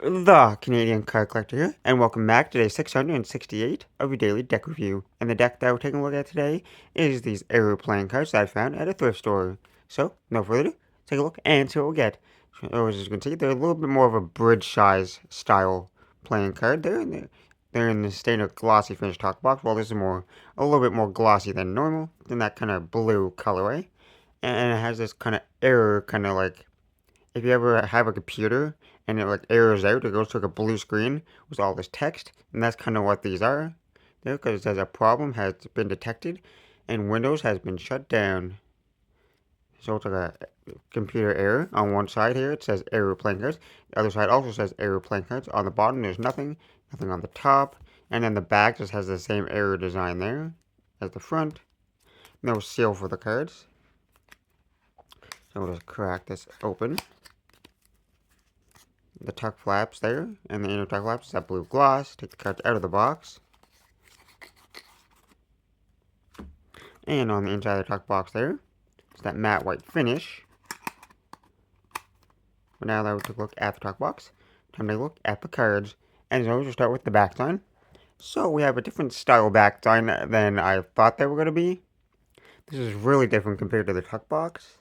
The Canadian Card Collector here, and welcome back to day 668 of your daily deck review. And the deck that we're taking a look at today is these aeroplane cards that I found at a thrift store. So, no further ado, take a look and see what we get. So, as you can see, they're a little bit more of a bridge size style playing card. They're in the standard glossy finish top box, while this is a little bit more glossy than normal, than that kind of blue colorway. And it has this kind of error, kind of like if you ever have a computer and it like errors out, it goes to like a blue screen with all this text, and that's kind of what these are. There, because it says a problem has been detected, and Windows has been shut down. So it's like a computer error on one side here. It says error playing cards. The other side also says error playing cards. On the bottom, there's nothing on the top, and then the back just has the same error design there as the front. No seal for the cards. So we'll just crack this open. The tuck flaps there, and the inner tuck flaps is that blue gloss. Take the cards out of the box. And on the inside of the tuck box there, it's that matte white finish. But now that we took a look at the tuck box, time to look at the cards. And as always, we'll start with the back sign. So we have a different style back sign than I thought they were going to be. This is really different compared to the tuck box.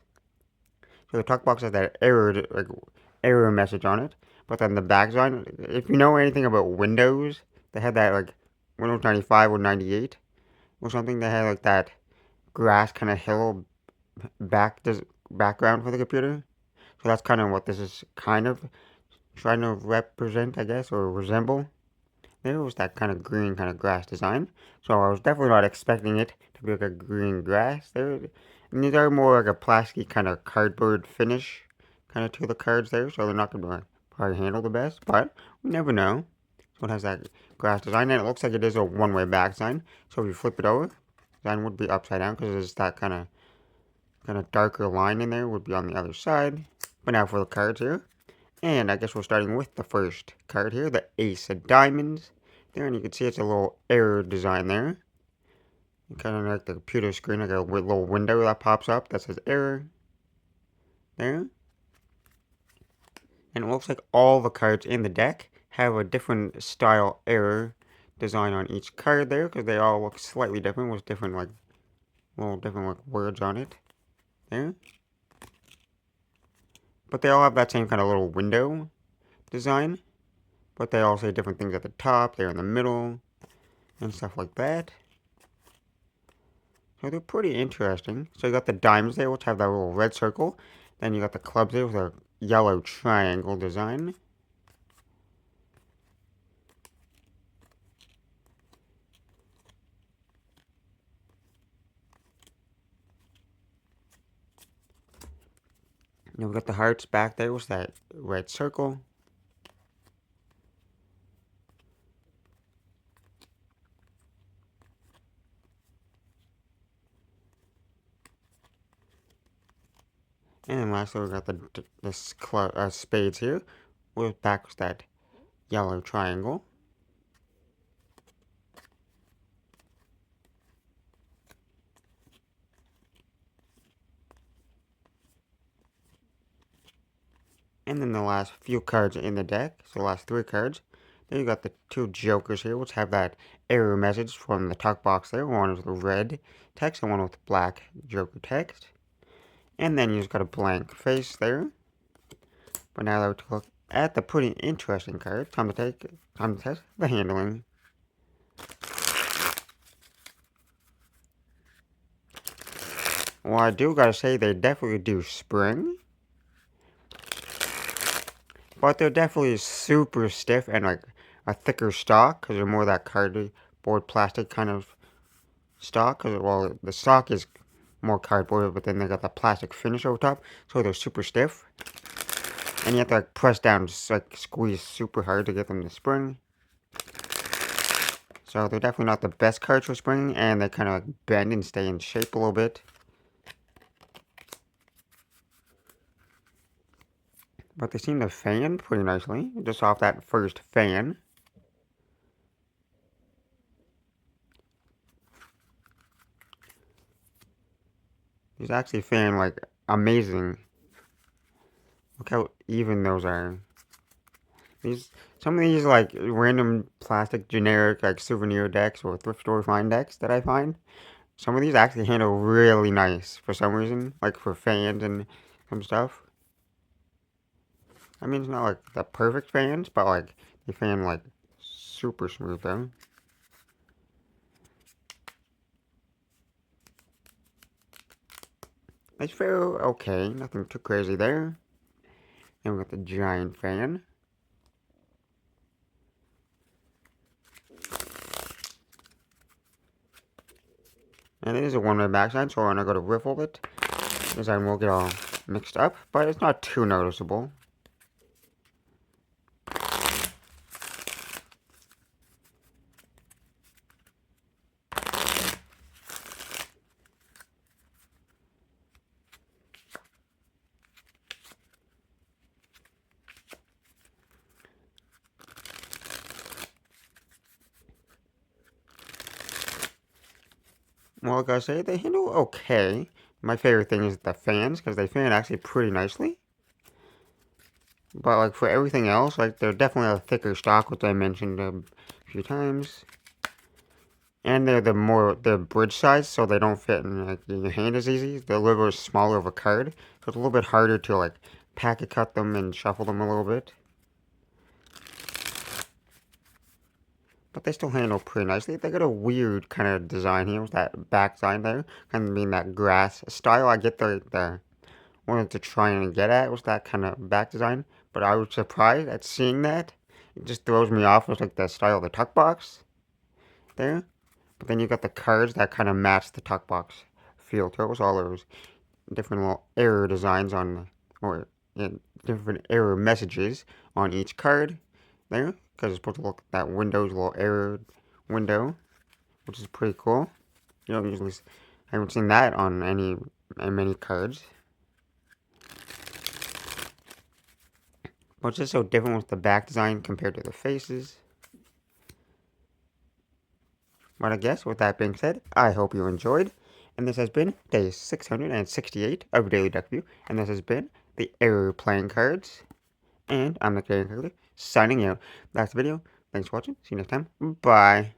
So the tuck box has that error message on it. But then the back sign, if you know anything about Windows, they had that like Windows 95 or 98 or something. They had like that grass kind of hill background for the computer. So that's kind of what this is kind of trying to represent, I guess, or resemble. There was that kind of green kind of grass design. So I was definitely not expecting it to be like a green grass there. And these are more like a plasticky kind of cardboard finish kind of to the cards there. So they're not going to probably handle the best. But we never know. So it has that grass design. And it looks like it is a one-way back sign. So if you flip it over, the sign would be upside down because there's that kind of darker line in there would be on the other side. But now for the cards here. And I guess we're starting with the first card here, the Ace of Diamonds. There, and you can see it's a little error design there. Kind of like the computer screen, like a little window that pops up that says error. There. And it looks like all the cards in the deck have a different style error design on each card there, because they all look slightly different with different like little different like words on it. There. But they all have that same kind of little window design. But they all say different things at the top, they're in the middle, and stuff like that. So they're pretty interesting. So you got the diamonds there, which have that little red circle. Then you got the clubs there with a yellow triangle design. And we got the hearts back there with that red circle. And then lastly, we got the spades here, with back with that yellow triangle. And then the last few cards in the deck, so the last three cards. Then you got the two jokers here, which have that error message from the talk box there. One with red text and one with black joker text. And then you just got a blank face there. But now that we look at the pretty interesting card, time to test the handling. Well, I do gotta say they definitely do spring. But they're definitely super stiff and like a thicker stock, because they're more that cardboard plastic kind of stock. Cause, well, the stock is more cardboard, but then they got the plastic finish over top, so they're super stiff. And you have to like press down, just like squeeze super hard to get them to spring. So they're definitely not the best cards for springing, and they kind of like bend and stay in shape a little bit. But they seem to fan pretty nicely, just off that first fan. These actually fan like amazing. Look how even those are. These some of these like random plastic generic like souvenir decks or thrift store find decks that I find. Some of these actually handle really nice for some reason, like for fans and some stuff. I mean, it's not like the perfect fans, but like they fan like super smooth though. They feel okay, nothing too crazy there. And we got the giant fan. And it is a one-way backside, so when I go to riffle it, the design will get all mixed up, but it's not too noticeable. Well, like I say, they handle okay. My favorite thing is the fans, because they fan actually pretty nicely. But like for everything else, like they're definitely a thicker stock, which I mentioned a few times. And they're the bridge size, so they don't fit in like in your hand as easy. They're a little bit smaller of a card, so it's a little bit harder to like packet cut them and shuffle them a little bit. But they still handle pretty nicely. They got a weird kind of design here with that back design there, kind of being that grass style. I get the wanted to try and get at was that kind of back design, but I was surprised at seeing that. It just throws me off with like the style of the tuck box there. But then you got the cards that kind of match the tuck box feel to it. Was all those different little error designs on, or yeah, different error messages on each card there, because it's supposed to look at that Windows little error window, which is pretty cool. You don't usually, I haven't seen that on many cards. But it's just so different with the back design compared to the faces. But I guess with that being said, I hope you enjoyed. And this has been day 668 of Daily Duck View. And this has been the Error Playing Cards. And I'm the Canadian Calculator, signing out. That's the video. Thanks for watching. See you next time. Bye.